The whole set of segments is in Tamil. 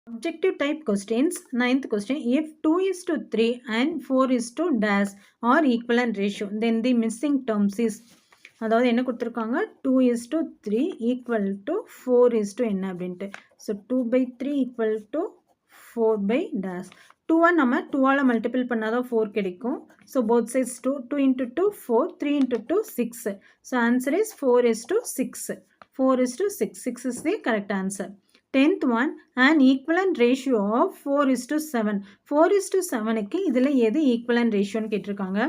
Objective type questions. 9th question. If 2:3 and 4:- dash are equivalent ratio, then the missing terms is. அதாவது என்ன கொடுத்துருக்காங்க 2:3 equal to 4 என்ன அப்படின்ட்டு. So 2/3 equal to 4 dash. 2 நம்ம 2ஆல் மல்டிபிள் பண்ணாதான் 4 கிடைக்கும். So both sides 2. 2 into 2 4. 3 into 2 6. So answer is 4:6. 4:6. 6 is the correct answer. 10th one, an equivalent ratio of 4:7. 4:7க்கு இதில் எது equivalent ratioன்னு கேட்டிருக்காங்க.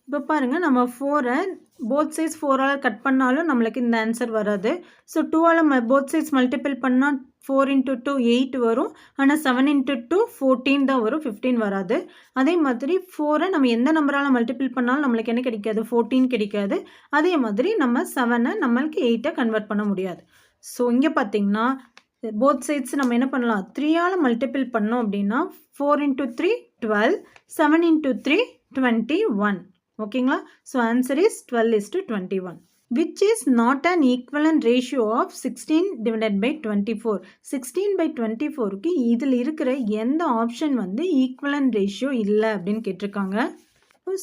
இப்போ பாருங்கள் நம்ம 4 both sides 4ஆல் கட் பண்ணாலும் நம்மளுக்கு இந்த ஆன்சர் வராது. ஸோ 2ஆல் both sides மல்டிபிள் பண்ணால் 4 into 2 8 வரும். ஆனால் 7 into 2 14 தான் வரும், 15 வராது. அதே மாதிரி 4 நம்ம எந்த நம்பரால் மல்டிபிள் பண்ணாலும் நம்மளுக்கு என்ன கிடைக்காது, 14 கிடைக்காது. அதே மாதிரி நம்ம 7 நம்மளுக்கு 8 கன்வெர்ட் பண்ண முடியாது. ஸோ இங்கே பார்த்தீங்கன்னா both sides நம்ம என்ன பண்ணலாம், 3ஆல் மல்டிபிள் பண்ணோம் அப்படின்னா 4 into 3 12, 7 into 3 21. ஓகேங்களா. So answer is 12:21. which is not an equivalent ratio of 16 divided by 24. 16/24க்கு இதில் இருக்கிற எந்த ஆப்ஷன் வந்து ஈக்குவலன்ட் ரேஷியோ இல்லை அப்படின்னு கேட்டிருக்காங்க.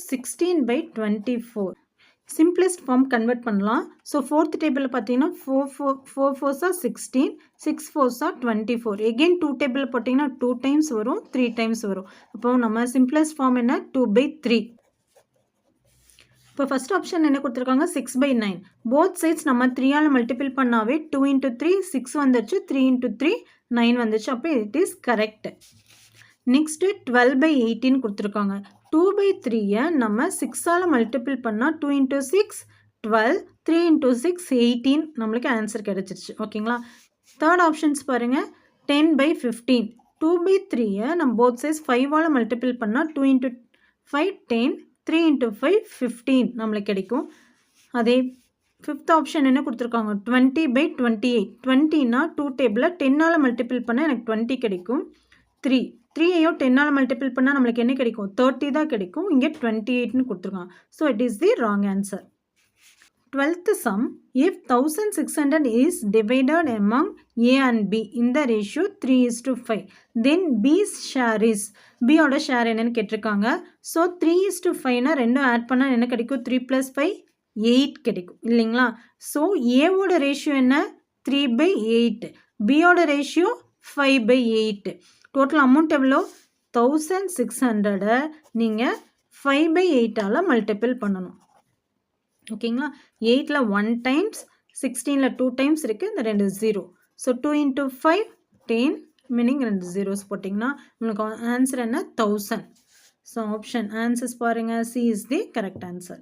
16/24 simplest form கன்வெர்ட் பண்ணலாம். ஸோ 4th டேபிளில் பார்த்தீங்கன்னா 4 4s are 16, 6 4s are 24. Again 2 டேபிளில் பார்த்தீங்கன்னா 2 டைம்ஸ் வரும், 3 டைம்ஸ் வரும். அப்போ நம்ம சிம்பிளஸ்ட் ஃபார்ம் என்ன, 2/3. இப்போ ஃபஸ்ட் ஆப்ஷன் என்ன கொடுத்துருக்காங்க, 6/9. போத் சைட்ஸ் நம்ம 3ஆல் மல்டிபிள் பண்ணாவே 2 into 3 6 வந்துச்சு, 3 into 3 9 வந்துச்சு. அப்போ இட் இஸ் கரெக்ட். நெக்ஸ்ட்டு 12/18 கொடுத்துருக்காங்க. 2/3 நம்ம 6ஆல் மல்டிபிள் பண்ணால் 2 into 6 12, 3 into 6 18 நம்மளுக்கு ஆன்சர் கிடச்சிருச்சு. ஓகேங்களா. தேர்ட் ஆப்ஷன்ஸ் பாருங்கள், 10/15. 2/3 நம்ம போத் சைட்ஸ் 5ஆல் மல்டிபிள் பண்ணால் 2 into 5 10, 3 into 5 15 நம்மளுக்கு கிடைக்கும். அதே ஃபிஃப்த் ஆப்ஷன் என்ன கொடுத்துருக்காங்க, 20/28. 20னா 2 டேபிளில் 10ஆல் மல்டிபிள் பண்ணால் எனக்கு 20 கிடைக்கும். 3ஐயும் 10ஆல் மல்டிபிள் பண்ணால் நம்மளுக்கு என்ன கிடைக்கும், 30 தான் கிடைக்கும். இங்கே 28ன்னு கொடுத்துருக்காங்க. So it is the wrong answer. 12th sum, if 1600 is divided among A and B in the ratio 3:5, then B's share is, B ஓட ஷேர் என்னன்னு கேட்டிருக்காங்க. ஸோ 3:5னா ரெண்டும் ஆட் பண்ணால் என்ன கிடைக்கும், 3 + 5 8 கிடைக்கும் இல்லைங்களா. ஸோ ஏவோட ரேஷியோ என்ன, 3/8. பியோட ரேஷியோ 5/8. டோட்டல் அமௌண்ட் எவ்வளோ, 1600 நீங்கள் 5/8ஆல் மல்டிபிள் பண்ணணும். ஓகேங்களா. 8ல் 1 டைம்ஸ், 16ல் 2 டைம்ஸ் இருக்குது, இந்த 2 0. ஸோ 2 into 5 10, மீனிங் 2 zeros போட்டிங்கன்னா உங்களுக்கு ஆன்சர் என்ன, 1000. ஸோ ஆப்ஷன் ஆன்சர்ஸ் பாருங்கள், C is the correct answer.